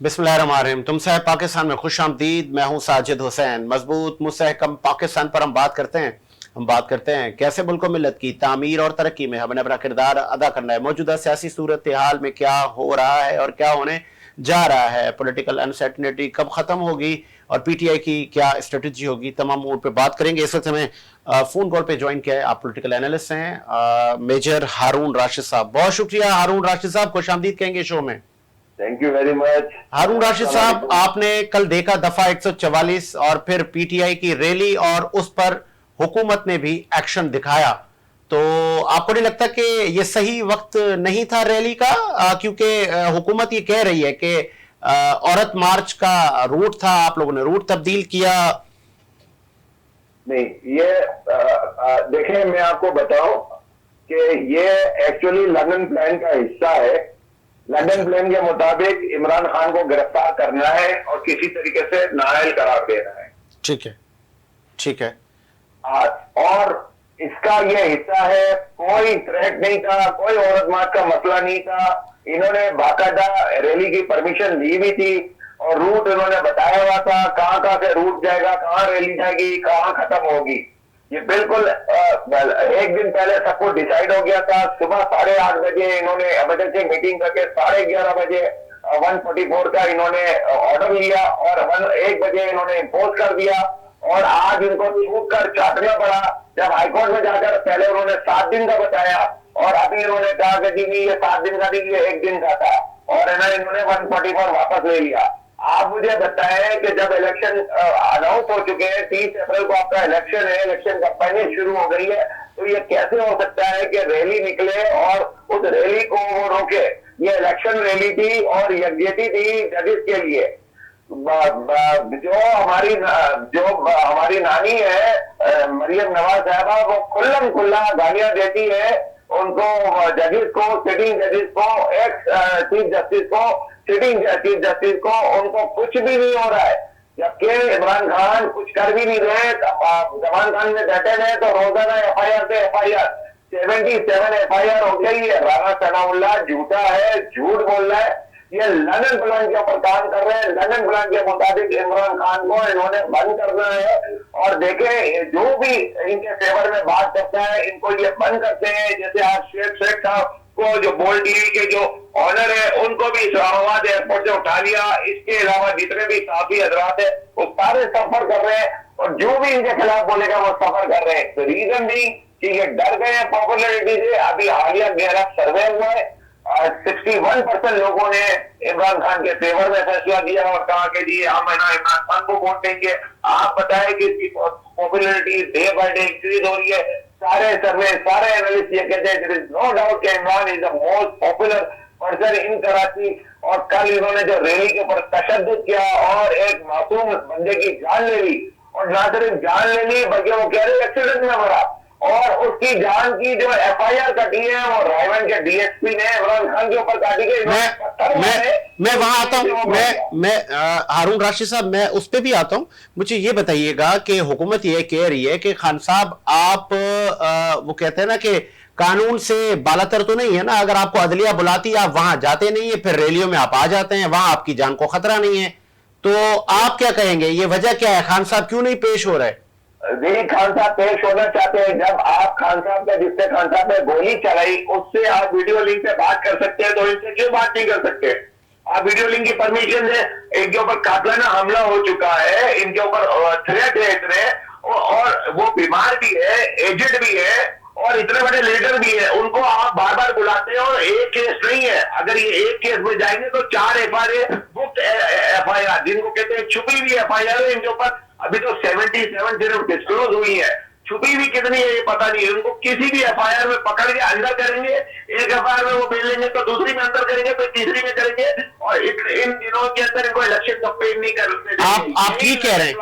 बिस्मिल्लाहिर्रहमानिर्रहीम। तुमसे पाकिस्तान में खुश आमदीद। मैं हूं साजिद हुसैन। मजबूत मुस्तहकम पाकिस्तान पर हम बात करते हैं कैसे मुल्क मिल्लत की तामीर और तरक्की में हमने अपना किरदार अदा करना है। मौजूदा सियासी सूरत हाल में क्या हो रहा है और क्या होने जा रहा है, पॉलिटिकल अनसर्टनिटी कब खत्म होगी और पीटीआई की क्या स्ट्रेटजी होगी, तमाम उन पे बात करेंगे। इस वक्त हमें फोन कॉल पे ज्वाइन किया है, आप पॉलिटिकल एनालिस्ट हैं, मेजर हारून राशिद साहब। बहुत शुक्रिया हारून राशिद साहब, खुश आमदीद कहेंगे शो में। थैंक यू वेरी मच हारून राशिद साहब, आपने कल देखा दफा 144 और फिर पीटीआई की रैली और उस पर हुकूमत ने भी एक्शन दिखाया, तो आपको नहीं लगता कि ये सही वक्त नहीं था रैली का? क्योंकि हुकूमत ये कह रही है कि औरत मार्च का रूट था, आप लोगों ने रूट तब्दील किया। नहीं, ये देखें, मैं आपको बताऊं कि ये एक्चुअली लंदन प्लान का हिस्सा है। लंदन प्लान के मुताबिक इमरान खान को गिरफ्तार करना है और किसी तरीके से नाअहल करार देना है। ठीक है, ठीक है। और इसका ये हिस्सा है, कोई थ्रेट नहीं था, कोई औरत मार्च का मसला नहीं था। इन्होंने बाकायदा रैली की परमिशन ली भी थी और रूट इन्होंने बताया हुआ था, कहां कहां से रूट जाएगा, कहां रैली जाएगी, कहां खत्म होगी। ये बिल्कुल एक दिन पहले सब कुछ डिसाइड हो गया था। सुबह 8:30 बजे इन्होंने इमरजेंसी मीटिंग करके 11:30 बजे 144 का इन्होंने ऑर्डर लिया और 1 बजे इन्होंने इम्पोज कर दिया। और आज इनको छूट कर चाटना पड़ा। जब हाईकोर्ट में जाकर पहले उन्होंने 7 दिन का बताया और अभी इन्होंने कहा कि जी नहीं, ये 7 दिन का नहीं, ये 1 दिन का था, और इन्होंने 144 वापस ले लिया। आप मुझे बताएं कि जब इलेक्शन अनाउंस हो चुके हैं, 30 अप्रैल को आपका इलेक्शन है, इलेक्शन कैंपेनिंग शुरू हो गई है, तो ये कैसे हो सकता है कि रैली निकले और उस रैली को वो रोके? ये इलेक्शन रैली थी और यकजहती थी जजेस के लिए। जो हमारी नानी है मरियम नवाज साहबा, वो खुल्लम खुल्ला गालियां देती है उनको, जजेस को, सिटिंग जजेस को, एक्स चीफ जस्टिस को, सिटिंग चीफ जस्टिस को, उनको कुछ भी नहीं हो रहा है। जबकि इमरान खान कुछ कर भी नहीं रहे, जमान खान में बैठे रहे तो रोजाना FIR पे FIR, 77 FIR हो गई है। राना सनाउल्लाह झूठा है, झूठ बोल रहा है। ये लंदन प्लान के ऊपर काम कर रहे हैं। लंदन प्लान के मुताबिक इमरान खान को इन्होंने बंद करना है। और देखें, जो भी इनके फेवर में बात करता है, इनको ये बंद करते हैं। जैसे आज शेख साहब को, जो बोल्ड टीवी के जो ऑनर है, उनको भी इस्लामाबाद एयरपोर्ट से उठा लिया। इसके अलावा जितने भी साथी हजरात है वो सारे सफर कर रहे हैं और जो भी इनके खिलाफ बोलेगा वो सफर कर रहे हैं। तो रीजन भी कि ये डर गए हैं पॉपुलरिटी से। अभी हालिया गहरा सर्वे हुआ है, 61% लोगों ने इमरान खान के फेवर में फैसला दिया और कहा कि जी हम इमरान खान को वोट देंगे। आप बताएं कि इसकी popularity day by day increase हो रही है। सारे सर्वे, सारे एनालिस्ट ये कहते हैं, देयर इज नो डाउट कि Imran is the most popular person in Karachi. और कल इन्होंने जो रैली के ऊपर तशद्दुद किया और एक मासूम बंदे की जान ले ली, और ना सिर्फ जान ले ली बल्कि वो कह रहे एक्सीडेंट में मरा, और उसकी जान की जो FIR कटी है वो रायवन के DSP ने इमरान खान के ऊपर काटी गई। मैं वहां आता हूं, मैं हारून राशिद साहब, मैं उस पे भी आता हूं। मुझे ये बताइएगा कि हुकूमत ये कह रही है कि खान साहब आप वो कहते हैं ना कि कानून से बालातर तो नहीं है ना, अगर आपको अदलिया बुलाती आप वहां जाते नहीं है, फिर रैलियों में आप आ जाते हैं, वहां आपकी जान को खतरा नहीं है, तो आप क्या कहेंगे? ये वजह क्या है? खान साहब क्यों नहीं पेश हो रहे? जी, खान साहब पेश होना चाहते हैं। जब आप खान साहब का, जिससे खान साहब ने गोली चलाई, उससे आप वीडियो लिंक पे बात कर सकते हैं, तो इनसे क्यों बात नहीं कर सकते? आप वीडियो लिंक की परमिशन दे। इनके ऊपर कातिलाना हमला हो चुका है, इनके ऊपर थ्रेट है इतने, और वो बीमार भी है, एजेड भी है और इतने बड़े लीडर भी है। उनको आप बार बार बुलाते हैं और एक केस नहीं है। अगर ये एक केस में जाएंगे तो 4 FIR, बुक FIR, जिनको कहते हैं छुपी हुई FIR है इनके ऊपर। अभी तो 77 सिर्फ डिस्क्लोज हुई है, छुपी भी कितनी है ये पता नहीं है। उनको किसी भी FIR में पकड़ के अंदर करेंगे, एक FIR में वो भेज लेंगे तो दूसरी में अंदर करेंगे, फिर तीसरी में करेंगे, और इन दिनों के अंदर इनको इलेक्शन कैंपेन नहीं करने। आप ठीक कह रहे हैं,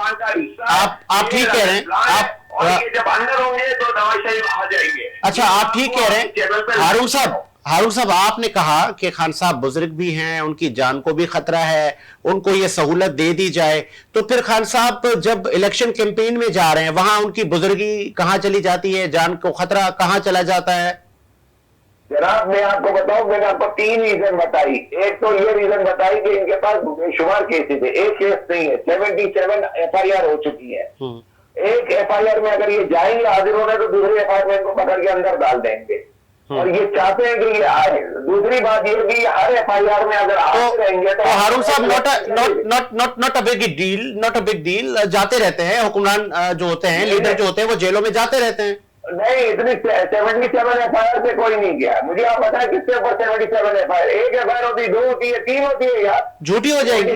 आप ठीक कह रहे हैं, आप और ये जब अंदर होंगे तो नवाज शरीफ आ जाएंगे। अच्छा, आप ठीक कह रहे हैं हारून साहब, आपने कहा कि खान साहब बुजुर्ग भी हैं, उनकी जान को भी खतरा है, उनको ये सहूलत दे दी जाए, तो फिर खान साहब जब इलेक्शन कैंपेन में जा रहे हैं वहां उनकी बुजुर्गी कहां चली जाती है, जान को खतरा कहां चला जाता है? जनाब मैं आपको बताऊं, मैंने आपको 3 रीजन बताई। एक तो ये रीजन बताई कि इनके पास बेशुमार केसेस है, एक केस नहीं है, 77 FIR हो चुकी है। एक FIR में अगर ये जाएंगे हाजिर होने तो दूसरे FIR में इनको पकड़ के अंदर डाल देंगे, और ये चाहते हैं कि ये आए। दूसरी बात ये कि हर FIR में अगर आते रहेंगे तो हारून साहब नॉट अ बिग डील, जाते रहते हैं हुक्मरान जो होते हैं, लीडर जो होते हैं, वो जेलों में जाते रहते हैं। नहीं, इतनी 77 FIR से कोई नहीं गया। मुझे आप बताएं किसके ऊपर 77 FIR? एक FIR होती है, 2 होती है, 3 होती है यार। झूठी हो जाएगी,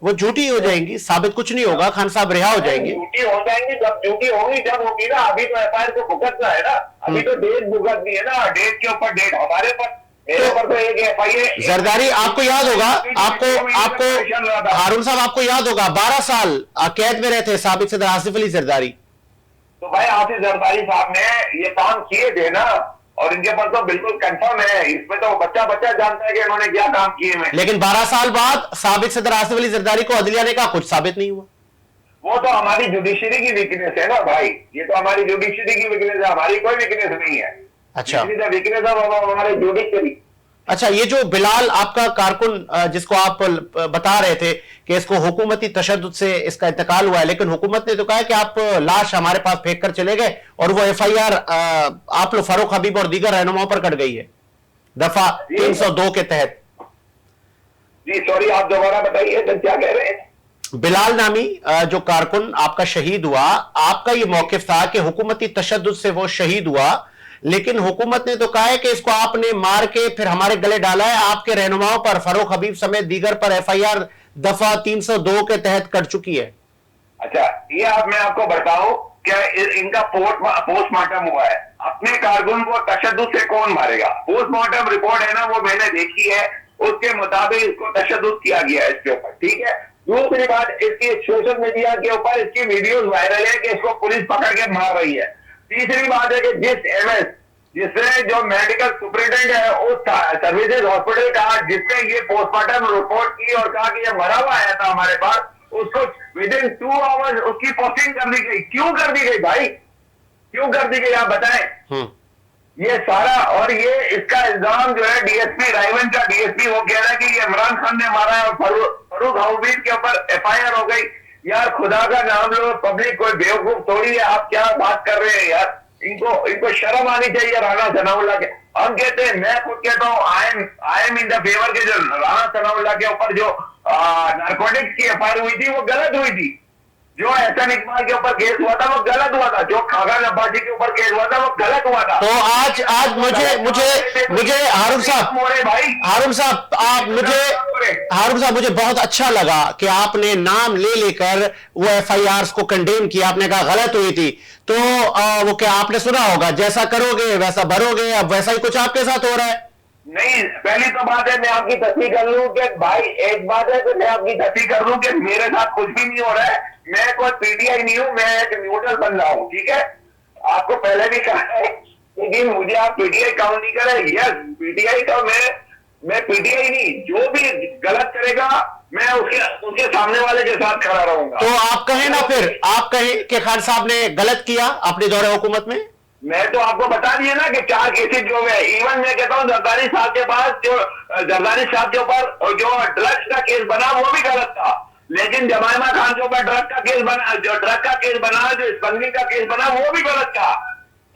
वो झूठी हो जाएंगी, साबित कुछ नहीं होगा, खान साहब रिहा हो जाएंगे। झूठी हो जाएंगी, जब झूठी होगी जब होगी ना। अभी तो FIR को भुगतना है ना, अभी तो डेट भुगतनी है ना, डेट के ऊपर डेट। हमारे पर मेरे पर तो एक FIR। जरदारी आपको याद होगा, आपको हारून साहब आपको याद होगा 12 साल कैद में रहे थे साबिक सदर आसिफ अली जरदारी। तो भाई आसिफ जरदारी साहब ने ये काम किए थे ना, और इनके पर तो बिल्कुल कंफर्म है। इसमें तो बच्चा बच्चा जानता है कि इन्होंने क्या काम किए हैं। लेकिन 12 साल बाद साबिक सदर आसिफ अली जरदारी को अदलिया ने कहा कुछ साबित नहीं हुआ। वो तो हमारी जुडिशरी की वीकनेस है ना भाई, ये तो हमारी जुडिशरी की वीकनेस है, हमारी कोई वीकनेस नहीं है। अच्छा, वीकनेस है हमारे जुडिशरी। अच्छा, ये जो बिलाल आपका कारकुन जिसको आप बता रहे थे कि इसको हुकूमती तशद्दुद से इसका इंतकाल हुआ है, लेकिन हुकूमत ने तो कहा कि आप लाश हमारे पास फेंक कर चले गए और वो FIR आप लोग फारूक हबीब और दीगर रहनुमाओं पर कट गई है दफा 302 के तहत। जी सॉरी, आप दोबारा बताइए तो क्या कह रहे हैं? बिलाल नामी जो कारकुन आपका शहीद हुआ, आपका ये मौकिफ था कि हुकूमती तशद्दुद से वो शहीद हुआ, लेकिन हुकूमत ने तो कहा है कि इसको आपने मार के फिर हमारे गले डाला है। आपके रहनुमाओं पर फारूक हबीब समेत दीगर पर FIR दफा 302 के तहत कर चुकी है। अच्छा, ये मैं आपको बताऊं, क्या इनका पोस्टमार्टम हुआ है? अपने कारकुन को तशद्दुद से कौन मारेगा? पोस्टमार्टम रिपोर्ट है ना, वो मैंने देखी है, उसके मुताबिक इसको तशद्दुद किया गया है इसके ऊपर, ठीक है। दूसरी बात, इसकी सोशल मीडिया के ऊपर इसकी वीडियोस वायरल है कि इसको पुलिस पकड़ के मार रही है। तीसरी बात है कि जिसने जो मेडिकल सुपरिटेंडेंट है उस सर्विसेज हॉस्पिटल का, जिसने ये पोस्टमार्टम रिपोर्ट की और कहा कि ये मरा हुआ आया था हमारे पास, उसको विदिन 2 आवर्स उसकी पोस्टिंग कर दी गई। क्यों कर दी गई भाई, क्यों कर दी गई आप बताएं? ये सारा, और ये इसका इल्जाम जो है DSP रायवन का, DSP वो कह रहा है कि ये इमरान खान ने मारा है और फारूक हबीब के ऊपर FIR हो गई। यार खुदा का नाम लो, पब्लिक कोई बेवकूफ थोड़ी है, आप क्या बात कर रहे हैं यार? इनको शर्म आनी चाहिए राणा सनाउल्लाह के। हम कहते हैं, मैं खुद कहता हूँ I am in the favour के जो राणा सनाउल्लाह के ऊपर जो नारकोटिक्स की FIR हुई थी वो गलत हुई थी। जो एहसन इकबाल के ऊपर केस हुआ था वो गलत हुआ था, जो खागान अब्बासी के ऊपर केस हुआ था वो गलत हुआ था। तो आज मुझे हारून साहब मुझे बहुत अच्छा लगा कि आपने नाम ले लेकर वो FIRs को कंडेम किया, आपने कहा गलत हुई थी। तो वो क्या आपने सुना होगा, जैसा करोगे वैसा भरोगे, अब वैसा ही कुछ आपके साथ हो रहा है। नहीं, पहली तो बात है मैं आपकी तस्दीक कर लूं कि भाई, एक बात है कि मैं आपकी तस्दीक कर लूं कि मेरे साथ कुछ भी नहीं हो रहा है। मैं कोई PTI नहीं हूं, मैं एक न्यूट्रल बन रहा हूं, ठीक है। आपको पहले भी कहा है, लेकिन मुझे आप PTI काउंट नहीं करें। यस, PTI का मैं PTI नहीं, जो भी गलत करेगा मैं उसके सामने वाले के साथ खड़ा रहूंगा। तो आप कहें ना, फिर आप कहें कि खान साहब ने गलत किया अपने दौरे हुकूमत में। मैं तो आपको बता दिया ना कि 4 केसेस जो है। इवन मैं कहता हूँ जरदारी साहब के पास जो जरदारी साहब के ऊपर जो ड्रग्स का केस बना वो भी गलत था, लेकिन जमाइमा खान के ऊपर ड्रग का केस बना, जो स्मगलिंग का केस बना वो भी गलत था।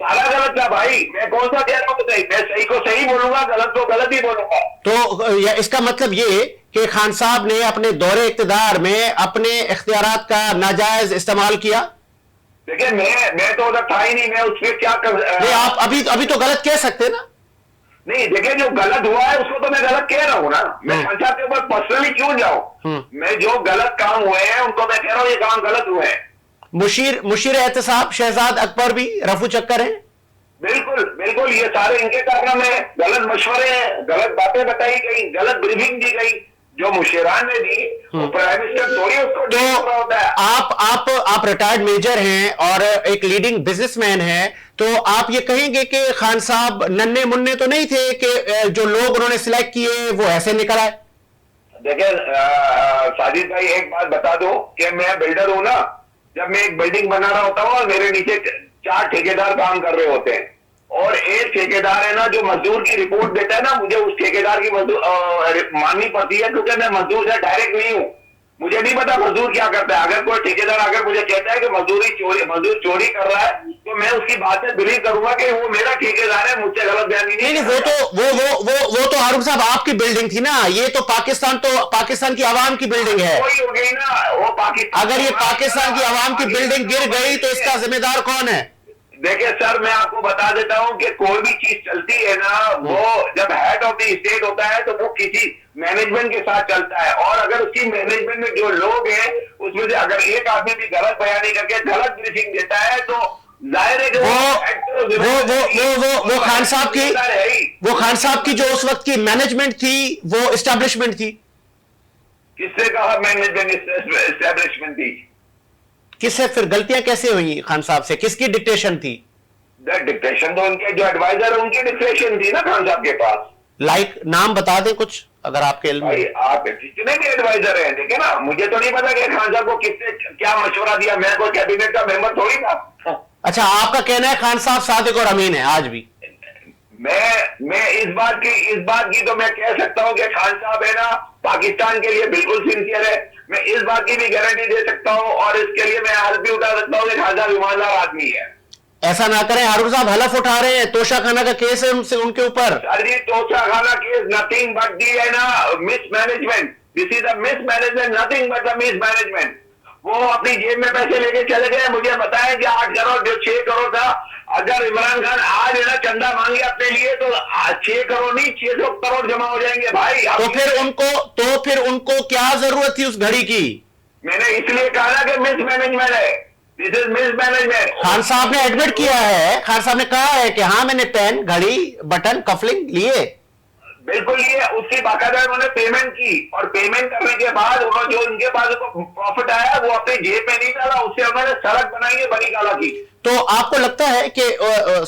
सारा गलत था भाई। मैं कौन सा कह रहा हूँ सही? मैं सही को सही बोलूंगा, गलत को गलत ही बोलूंगा। तो इसका मतलब ये कि खान साहब ने अपने दौरे इक़्तिदार में अपने इख्तियारात का नाजायज इस्तेमाल किया। देखिए, मैं तो उधर था ही नहीं, मैं उसमें क्या कर नहीं, आप अभी तो गलत कह सकते ना। नहीं, देखिए जो गलत हुआ है उसको तो मैं गलत कह रहा हूँ ना। मैं खान साहब के ऊपर पर्सनली क्यों जाऊं? मैं जो गलत काम हुए हैं उनको मैं कह रहा हूँ ये काम गलत हुए हैं। मुशीर एहतसाब शहजाद अकबर भी रफू चक्कर हैं। बिल्कुल बिल्कुल, ये सारे इनके कारनाम है। गलत मशवरे हैं, गलत बातें बताई गई, गलत ब्रीफिंग दी गई जो मुशीरान ने दी, वो प्राइम मिनिस्टर थोड़ी उसको तो होता है। आप रिटायर्ड मेजर हैं और एक लीडिंग बिजनेसमैन हैं, तो आप ये कहेंगे कि खान साहब नन्हे मुन्ने तो नहीं थे कि जो लोग उन्होंने सिलेक्ट किए वो ऐसे निकल आए? देखिए साजिद भाई, एक बात बता दो कि मैं बिल्डर हूं ना। जब मैं एक बिल्डिंग बना रहा होता हूँ और मेरे नीचे 4 ठेकेदार काम कर रहे होते हैं, और एक ठेकेदार है ना जो मजदूर की रिपोर्ट देता है ना, मुझे उस ठेकेदार की माननी पड़ती है, क्योंकि मैं मजदूर से डायरेक्ट नहीं हूँ। मुझे नहीं पता मजदूर क्या करता है। अगर कोई ठेकेदार अगर मुझे कहता है कि मजदूर चोरी कर रहा है, तो मैं उसकी बात से बिलीव करूंगा कि वो मेरा ठेकेदार है, मुझसे गलत बयानी नहीं। नहीं, वो तो आरूफ साहब आपकी बिल्डिंग थी ना, ये तो पाकिस्तान की आवाम की बिल्डिंग है। वही हो गई ना, वो पाकिस्तान। अगर ये पाकिस्तान की आवाम की बिल्डिंग गिर गई तो इसका जिम्मेदार कौन है? देखिए सर, मैं आपको बता देता हूं कि कोई भी चीज चलती है ना, वो जब हेड ऑफ द स्टेट होता है तो वो किसी मैनेजमेंट के साथ चलता है, और अगर उसकी मैनेजमेंट में जो लोग हैं उसमें से अगर एक आदमी भी गलत बयानी करके गलत ब्रीफिंग देता है, तो जाहिर है कि वो खान साहब की जो उस वक्त की मैनेजमेंट थी वो एस्टैब्लिशमेंट थी। किससे कहा मैनेजमेंट एस्टैब्लिशमेंट थी? किससे फिर गलतियां कैसे हुई खान साहब से? किसकी डिक्टेशन थी? डिक्टेशन तो उनके जो एडवाइजर उनकी डिक्टेशन थी ना खान साहब के पास। लाइक नाम बता दें कुछ अगर आपके इल्म में। आप जितने भी एडवाइजर हैं, देखिए ना, मुझे तो नहीं पता कि खान साहब को किसने क्या मशवरा दिया, मैं कोई कैबिनेट का मेंबर थोड़ी था। अच्छा, आपका कहना है खान साहब सादिक और अमीन है आज भी? मैं इस बात की तो मैं कह सकता हूं कि खान साहब है ना पाकिस्तान के लिए बिल्कुल सिंसियर है। मैं इस बात की भी गारंटी दे सकता हूं, और इसके लिए मैं हल्फ भी उठा सकता हूं कि खान साहब ईमानदार आदमी है। ऐसा ना करें, आरूफ साहब हलफ उठा रहे हैं, तोशा खाना का केस है उनके ऊपर। अरे तोशा खाना केस नथिंग बट दी है ना mismanagement. This is the mismanagement, nothing but the mismanagement. वो अपनी जेब में पैसे लेके चले गए। मुझे बताएं कि 8 करोड़ जो 6 करोड़ था, अगर इमरान खान आज है ना चंदा मांगे अपने लिए तो 6 करोड़ नहीं 600 करोड़ जमा हो जाएंगे भाई। तो फिर उनको क्या जरूरत थी उस घड़ी की? मैंने इसलिए कहा कि मिसमैनेजमेंट है, दिस इज मिसमैनेजमेंट। खान साहब ने एडमिट किया है, खान साहब ने कहा है कि हाँ मैंने पेन, घड़ी, बटन, कफलिंग लिए। बिल्कुल लिए, उसकी बाकायदा उन्होंने पेमेंट की, और पेमेंट करने के बाद उन्होंने जो उनके पास प्रॉफिट आया वो अपनी जेब में नहीं डाला, उससे उन्होंने सड़क बनाई है बनी काला की। तो आपको लगता है कि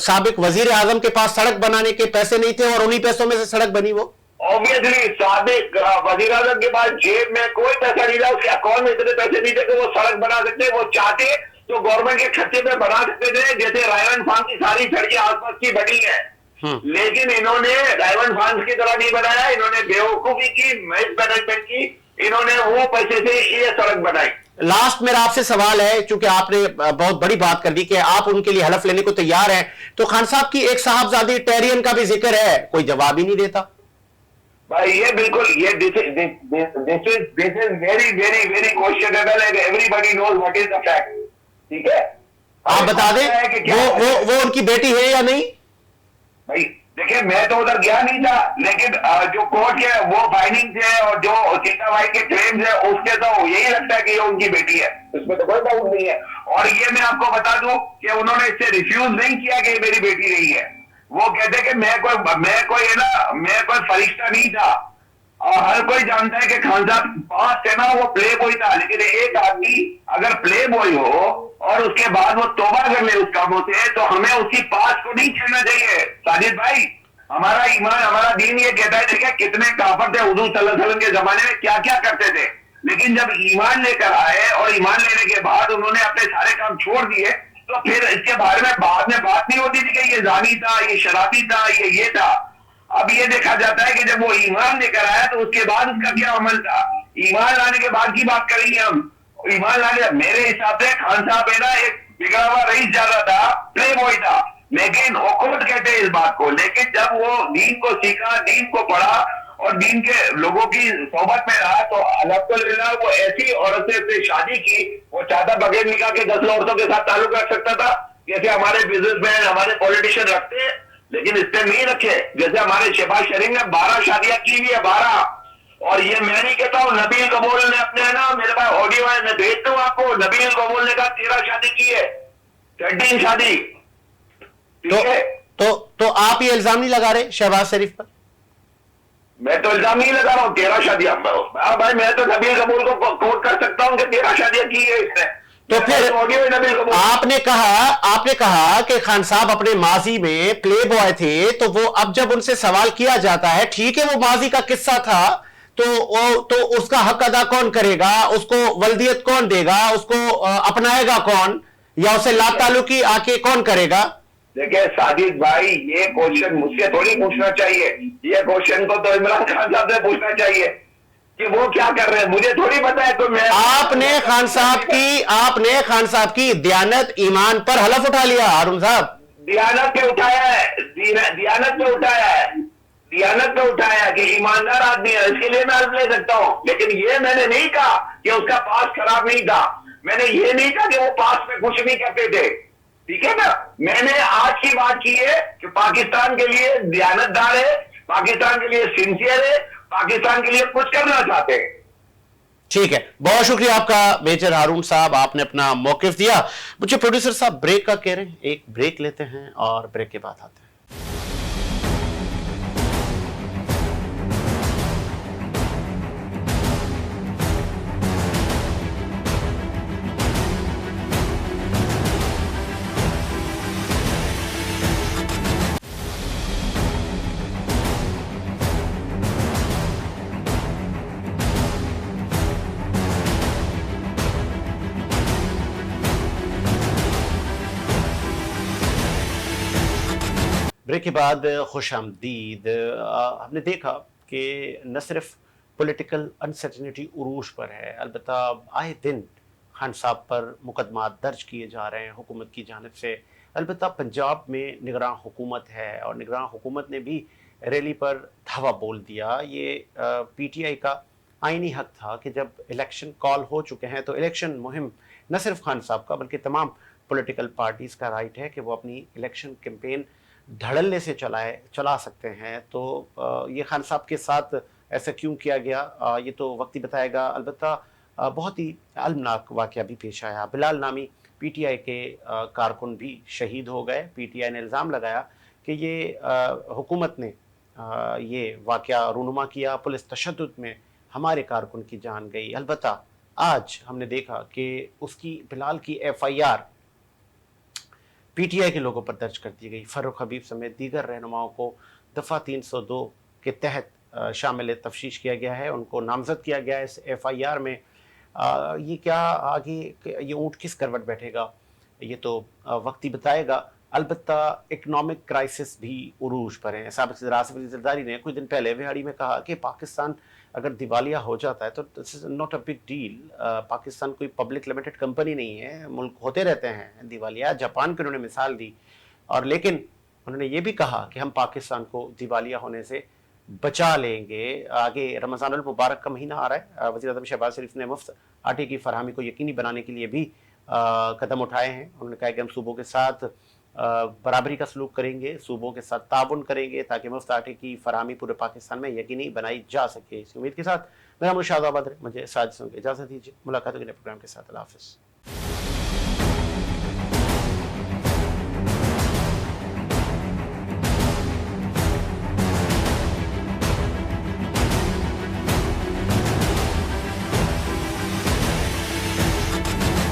साबिक वजीर आजम के पास सड़क बनाने के पैसे नहीं थे और उन्हीं पैसों में से सड़क बनी? वो ऑब्वियसली साबिक वजीर आजम के पास जेब में कोई पैसा नहीं था, उसके अकाउंट में इतने पैसे नहीं थे कि वो सड़क बना सकते। वो चाहते तो गवर्नमेंट के खर्चे में बना सकते थे, जैसे रायवन फार्म की सारी सड़कें आसपास की बनी है। लेकिन इन्होंने डायमंड फंड की तरह नहीं बनाया, इन्होंने बेवकूफी की, मिसमैनेजमेंट की, इन्होंने वो पैसे से ये सड़क बनाई। लास्ट मेरा आपसे सवाल है, चूंकि आपने बहुत बड़ी बात कर दी कि आप उनके लिए हलफ लेने को तैयार हैं, तो खान साहब की एक साहबजादी टेरियन का भी जिक्र है, कोई जवाब ही नहीं देता भाई। ये बिल्कुल ये this is very very very questionable है। Everybody knows what is the fact. ठीक है, आप बता दें कि वो उनकी बेटी है या नहीं? भाई देखिए, मैं तो उधर गया नहीं था, लेकिन जो कोर्ट है वो फाइंडिंग्स है और जो सीता भाई के क्लेम्स है उसके तो यही लगता है कि ये उनकी बेटी है, उसमें तो कोई डाउट नहीं है। और ये मैं आपको बता दूं कि उन्होंने इससे रिफ्यूज नहीं किया कि ये मेरी बेटी नहीं है। वो कहते कि मैं कोई फरिश्ता नहीं था। और हर कोई जानता है कि खान साहब पास है ना वो प्ले बॉय था, लेकिन एक आदमी अगर प्ले बॉय हो और उसके बाद वो तौबा कर ले उस कामों से, तो हमें उसकी पास को नहीं छेड़ना चाहिए। साजिद भाई, हमारा ईमान, हमारा दीन ये कहता है, देखिए कितने काफर थे हुजूर सल्लल्लाहु अलैहि वसल्लम के जमाने में, क्या क्या करते थे, लेकिन जब ईमान लेकर आए और ईमान लेने के बाद उन्होंने अपने सारे काम छोड़ दिए, तो फिर इसके बारे में बाद में बात नहीं होती थी कि ये जानी था, ये शराबी था, ये था। अब ये देखा जाता है कि जब वो ईमान लेकर आया तो उसके बाद उसका क्या अमल था। ईमान लाने के बाद की बात करेंगे हम। ईमान लाने, मेरे हिसाब से खान साहब है ना एक बिगड़ा हुआ रईस ज्यादा था, प्ले बॉय था, लेकिन हुकूमत कहते हैं इस बात को। लेकिन जब वो दीन को सीखा, दीन को पढ़ा और दीन के लोगों की सोहबत में रहा, तो अल्हम्दुलिल्लाह वो ऐसी औरत से शादी की, वो चाहता बगैर निकाह के 10 औरतों के साथ ताल्लुक रख सकता था, जैसे हमारे बिजनेसमैन, हमारे पॉलिटिशियन रखते हैं, लेकिन इससे नहीं रखे। जैसे हमारे शहबाज शरीफ ने 12 शादियां की हुई है, 12। और ये मैं नहीं कहता हूँ, नबील कबूल ने अपने ना, मेरे पास ऑडियो है, मैं भेज दूं आपको। नबील कबूल ने कहा 13 शादी की है, 13 शादी। ठीक है, तो आप ये इल्जाम नहीं लगा रहे शहबाज शरीफ पर? मैं तो इल्जाम नहीं लगा रहा हूँ 13 शादियां। भाई मैं तो नबील कबूल को कोट कर सकता हूँ कि 13 शादियां की है इसने। तो फिर आपने कहा कि खान साहब अपने माजी में प्ले बॉय थे, तो वो अब जब उनसे सवाल किया जाता है, ठीक है वो माजी का किस्सा था, तो उसका हक अदा कौन करेगा, उसको वल्दियत कौन देगा, उसको अपनाएगा कौन, या उसे लाताल्लुकी आके कौन करेगा? देखिए साजिद भाई, ये क्वेश्चन मुझसे थोड़ी पूछना चाहिए, ये क्वेश्चन को तो इमरान खान साहब से पूछना चाहिए कि वो क्या कर रहे हैं, मुझे थोड़ी पता है। तो मैं आपने खान साहब की दयानत ईमान पर हलफ उठा लिया हारून साहब। दियानत पे उठाया है, दियानत पे उठाया है, दियानत पे उठाया है कि ईमानदार आदमी है, इसके लिए मैं हल्फ ले सकता हूं। लेकिन ये मैंने नहीं कहा कि उसका पास खराब नहीं था, मैंने ये नहीं कहा कि वो पास में कुछ नहीं करते थे, ठीक है ना। मैंने आज की बात की है कि पाकिस्तान के लिए दियानतदार है, पाकिस्तान के लिए सिंसियर है, पाकिस्तान के लिए कुछ करना चाहते हैं। ठीक है, बहुत शुक्रिया आपका मेजर हारून साहब, आपने अपना मौकिफ दिया। मुझे प्रोड्यूसर साहब ब्रेक का कह रहे हैं, एक ब्रेक लेते हैं और ब्रेक के बाद आते हैं। ब्रेक के बाद खुश आमदीद। हमने देखा कि न सिर्फ पॉलिटिकल अनसर्टनिटी उरूज पर है, अलबत्ता आए दिन खान साहब पर मुकदमा दर्ज किए जा रहे हैं हुकूमत की जानिब से। अलबत्ता पंजाब में निगरान हुकूमत है और निगरान हुकूमत ने भी रैली पर धावा बोल दिया। ये PTI का आईनी हक था कि जब इलेक्शन कॉल हो चुके हैं तो इलेक्शन मुहिम न सिर्फ खान साहब का बल्कि तमाम पॉलिटिकल पार्टीज़ का राइट है कि वो अपनी इलेक्शन कैंपेन धड़ल्ले से चला सकते हैं। तो ये खान साहब के साथ ऐसा क्यों किया गया, ये तो वक्त ही बताएगा। अलबत्ता बहुत ही अलमनाक वाक़या भी पेश आया। बिलाल नामी PTI के कारकुन भी शहीद हो गए। PTI ने इल्ज़ाम लगाया कि ये हुकूमत ने ये वाक़या रूनुमा किया, पुलिस तशद्दुद में हमारे कारकुन की जान गई। अलबत्ता आज हमने देखा कि उसकी बिलाल की FIR PTI के लोगों पर दर्ज कर दी गई। फ़ारूक हबीब समेत दीगर रहनुमाओं को दफ़ा 302 के तहत शामिल तफ्तीश किया गया है, उनको नामजद किया गया है इस FIR में। ये क्या आगे ये ऊँट किस करवट बैठेगा, ये तो वक्त ही बताएगा। अलबत्ता इकनॉमिक क्राइसिस भी उरूज पर है। साबिक़ सदर आसिफ अली ज़रदारी ने कुछ दिन पहले विहाड़ी में कहा कि पाकिस्तान अगर दिवालिया हो जाता है तो this is not a big deal. Pakistan कोई पब्लिक लिमिटेड कंपनी नहीं है, मुल्क होते रहते हैं दिवालिया। जापान की उन्होंने मिसाल दी और लेकिन उन्होंने ये भी कहा कि हम पाकिस्तान को दिवालिया होने से बचा लेंगे। आगे रमज़ानुल मुबारक का महीना आ रहा है। वज़ीर आज़म शहबाज शरीफ ने मुफ्त आटे की फरहमी को यकीनी बनाने के लिए भी कदम उठाए हैं। उन्होंने कहा कि हम सूबों के साथ बराबरी का सलूक करेंगे, सूबों के साथ ताउन करेंगे ताकि मुफ्त आटे की फरहमी पूरे पाकिस्तान में यकीनी बनाई जा सके। इस उम्मीद के साथ मेरा मुशाद आबाद है, मुझे साजिद की इजाज़त दीजिए। मुलाकात होगी नए प्रोग्राम के साथ। अल्लाह हाफ़िज़।